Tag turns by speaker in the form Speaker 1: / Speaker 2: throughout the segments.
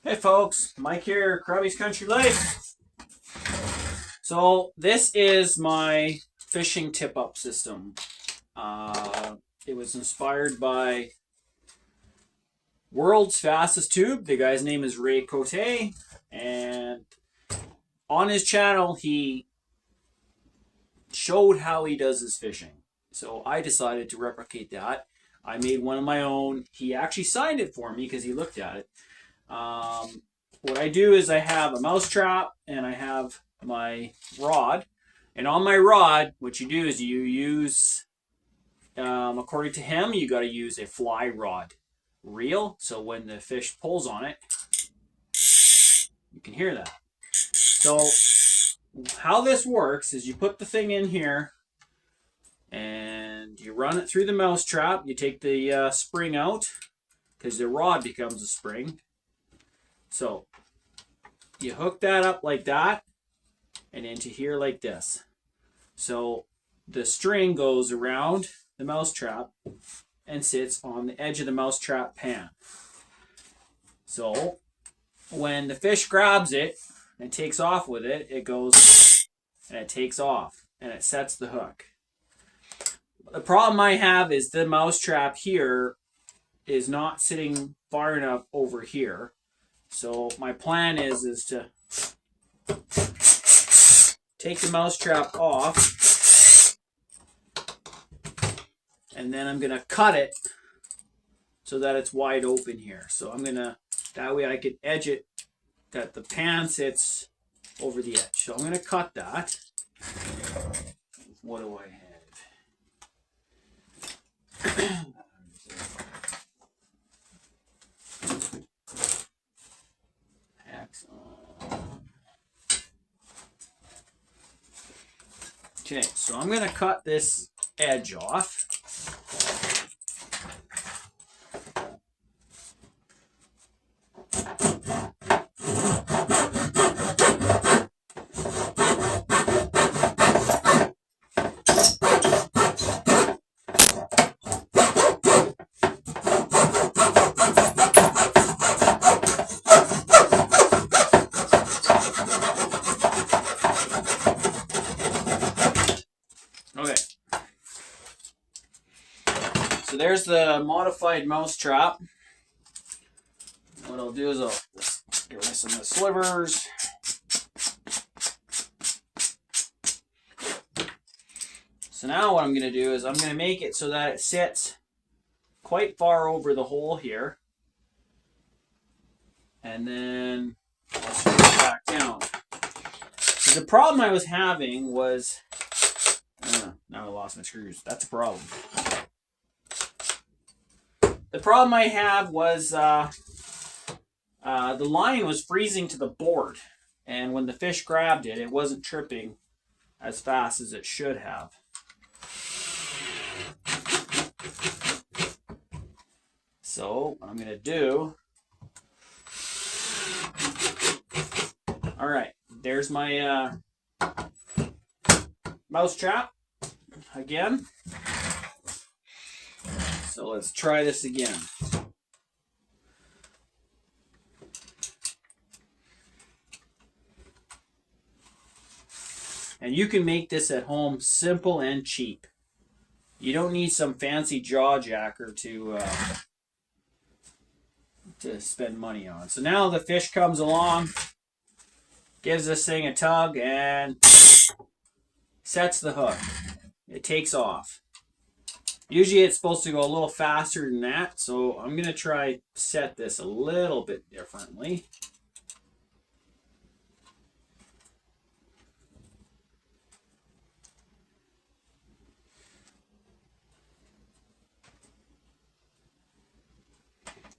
Speaker 1: Hey folks, Mike here, Krabby's Country Life. So this is my fishing tip-up system. It was inspired by World's Fastest Tube. The guy's name is Ray Cote, and on his channel he showed how he does his fishing. So I decided to replicate that. I made one of my own. He actually signed it for me because he looked at it. What I do is I have a mouse trap and I have my rod. And on my rod, what you do is you use, according to him, you got to use a fly rod reel. So when the fish pulls on it, you can hear that. So how this works is you put the thing in here and you run it through the mouse trap. You take the spring out because the rod becomes a spring. So you hook that up like that and into here like this. So the string goes around the mousetrap and sits on the edge of the mousetrap pan. So when the fish grabs it and takes off with it, it goes and it takes off and it sets the hook. The problem I have is the mousetrap here is not sitting far enough over here. So my plan is to take the mousetrap off, and then I'm gonna cut it so that it's wide open here. So I'm gonna, that way I can edge it that the pan sits over the edge. So I'm gonna cut that. What do I have? Okay, so I'm gonna cut this edge off. Okay. So there's the modified mouse trap. What I'll do is I'll get rid of some of the slivers. So now what I'm going to do is I'm going to make it so that it sits quite far over the hole here. And then I'll screw it back down. So the problem I was having was, now I lost my screws. That's a problem. The problem I had was the line was freezing to the board. And when the fish grabbed it, it wasn't tripping as fast as it should have. So what I'm going to do, all right, there's my mouse trap again. So let's try this again. And you can make this at home simple and cheap. You don't need some fancy jaw jacker to spend money on. So now the fish comes along, gives this thing a tug, and sets the hook. It takes off. Usually it's supposed to go a little faster than that, so I'm going to try set this a little bit differently.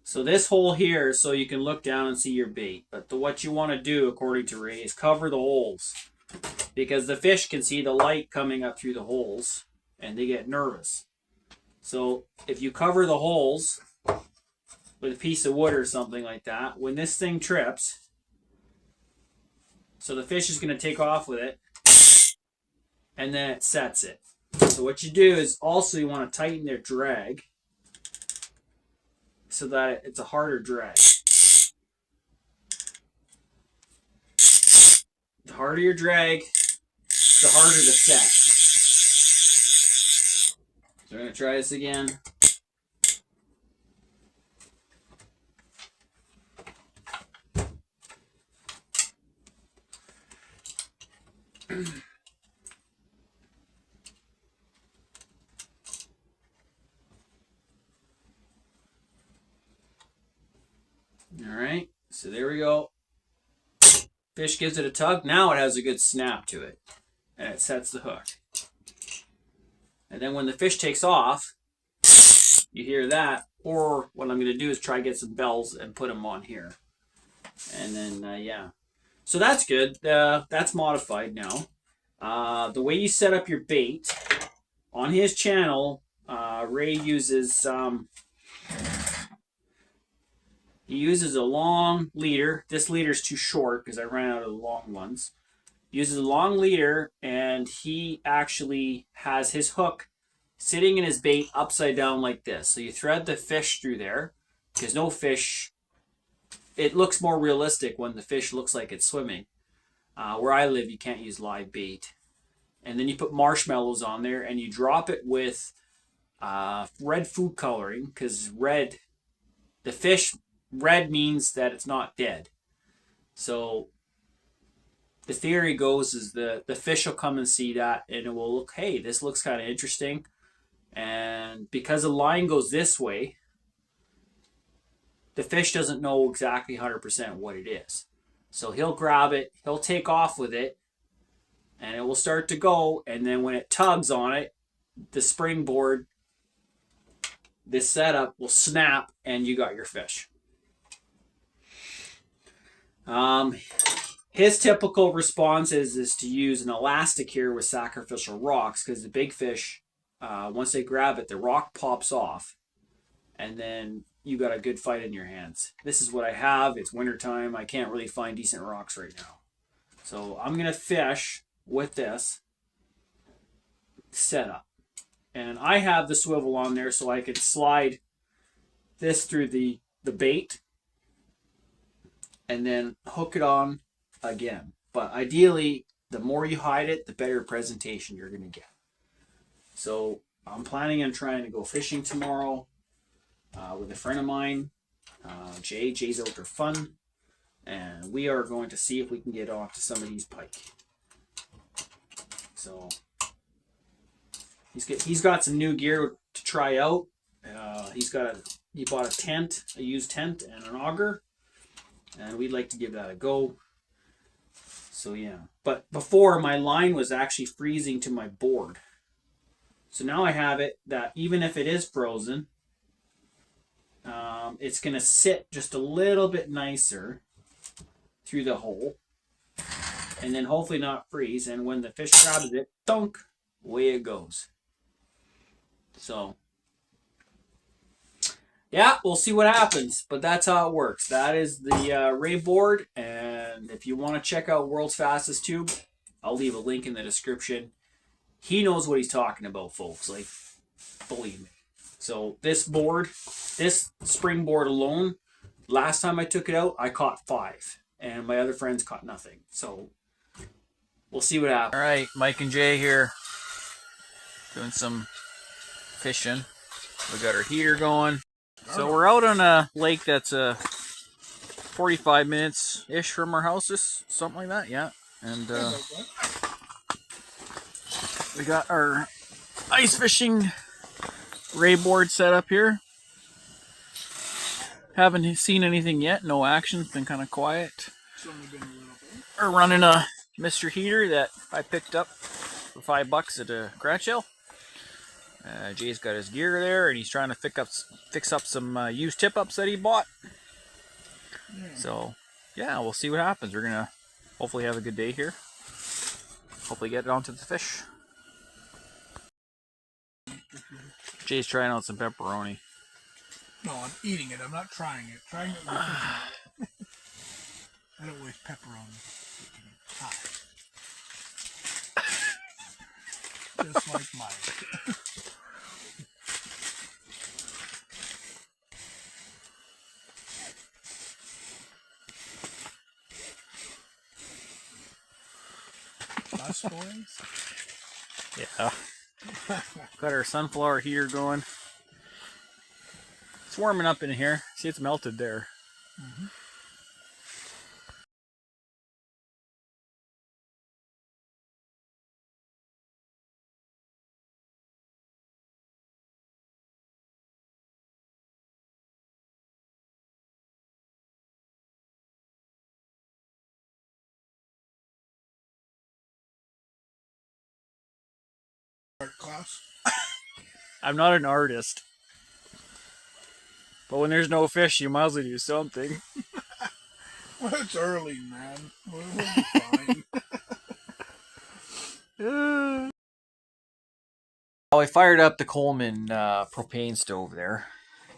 Speaker 1: So this hole here is so you can look down and see your bait. But what you want to do, according to Ray, is cover the holes. Because the fish can see the light coming up through the holes, and they get nervous. So if you cover the holes with a piece of wood or something like that, when this thing trips, so the fish is going to take off with it, and then it sets it. So what you do is also you want to tighten their drag so that it's a harder drag. harder your drag, the harder the set. So we're going to try this again. Alright, so there we go. Fish gives it a tug. Now it has a good snap to it. And it sets the hook. And then when the fish takes off, you hear that. Or what I'm going to do is try to get some bells and put them on here. And then, yeah. So that's good. That's modified now. The way you set up your bait, on his channel, Ray uses... he uses a long leader. This leader's too short because I ran out of the long ones. Uses a long leader, and he actually has his hook sitting in his bait upside down like this. So you thread the fish through there, because no fish... It looks more realistic when the fish looks like it's swimming. Where I live, you can't use live bait. And then you put marshmallows on there, and you drop it with red food coloring, because red... The fish... Red means that it's not dead. So the theory goes is the fish will come and see that, and it will look, hey, this looks kind of interesting. And because the line goes this way, the fish doesn't know exactly 100% what it is. So he'll grab it, he'll take off with it, and it will start to go. And then when it tugs on it, the springboard, this setup will snap, and you got your fish. His typical response is to use an elastic here with sacrificial rocks, because the big fish, once they grab it, the rock pops off, and then you got a good fight in your hands. This is what I have. It's wintertime. I can't really find decent rocks right now. So I'm going to fish with this setup. And I have the swivel on there so I can slide this through the bait and then hook it on again. But ideally, the more you hide it, the better presentation you're going to get. So I'm planning on trying to go fishing tomorrow with a friend of mine, Jay. Jay's Outdoor Fun. And we are going to see if we can get onto some of these pike. So he's got some new gear to try out. He bought a tent, a used tent, and an auger. And we'd like to give that a go. So yeah. But before, my line was actually freezing to my board. So now I have it that even if it is frozen, it's going to sit just a little bit nicer through the hole. And then hopefully not freeze. And when the fish grabs it, thunk, away it goes. So yeah, we'll see what happens, but that's how it works. That is the Ray board, and if you want to check out World's Fastest Tube, I'll leave a link in the description. He knows what he's talking about, folks. Like, believe me. So this board, this springboard alone, last time I took it out, I caught 5, and my other friends caught nothing. So we'll see what happens. All right, Mike and Jay here, doing some fishing. We got our heater going. So we're out on a lake that's 45 minutes-ish from our house, something like that, yeah. And we got our ice fishing Ray board set up here. Haven't seen anything yet, no action, it's been kind of quiet. We're running a Mr. Heater that I picked up for $5 at a garage sale. Jay's got his gear there, and he's trying to fix up some used tip-ups that he bought. Yeah. So, yeah, we'll see what happens. We're going to hopefully have a good day here. Hopefully get it onto the fish. Jay's trying out some pepperoni.
Speaker 2: No, I'm eating it. I'm not trying it. Trying it with I don't waste pepperoni. Just like mine. class going.
Speaker 1: Yeah. Got our sunflower heater going. It's warming up in here. See, it's melted there.
Speaker 2: Mm-hmm. Art class.
Speaker 1: I'm not an artist. But when there's no fish, you might as well do something.
Speaker 2: Well, it's early, man. We'll be fine.
Speaker 1: I fired up the Coleman propane stove there.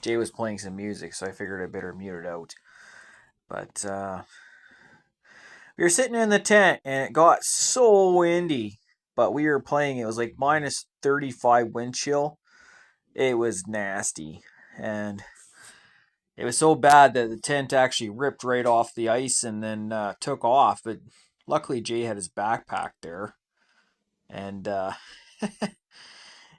Speaker 1: Jay was playing some music, so I figured I better mute it out. But we were sitting in the tent, and it got so windy. But we were playing, it was like minus 35 wind chill. It was nasty. And it was so bad that the tent actually ripped right off the ice and then took off. But luckily, Jay had his backpack there. And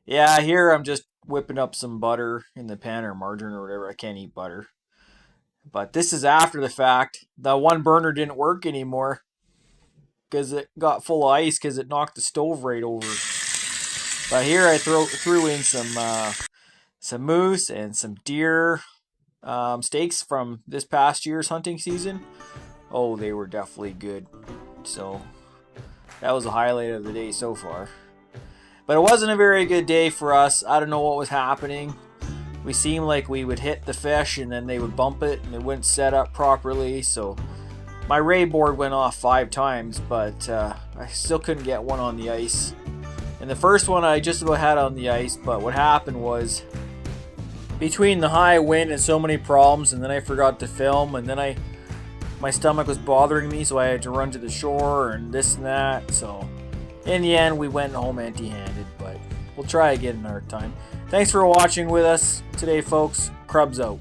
Speaker 1: yeah, here I'm just whipping up some butter in the pan or margarine or whatever. I can't eat butter. But this is after the fact. The one burner didn't work anymore because it got full of ice because it knocked the stove right over. But here I threw in some moose and some deer steaks from this past year's hunting season. Oh, they were definitely good. So that was the highlight of the day so far. But it wasn't a very good day for us. I don't know what was happening. We seemed like we would hit the fish and then they would bump it and it wouldn't set up properly. So my ray board went off 5 times, but I still couldn't get one on the ice. And the first one I just about had on the ice, but what happened was between the high wind and so many problems, and then I forgot to film, and then my stomach was bothering me, so I had to run to the shore and this and that. So in the end, we went home empty-handed, but we'll try again another time. Thanks for watching with us today, folks. Krubs out.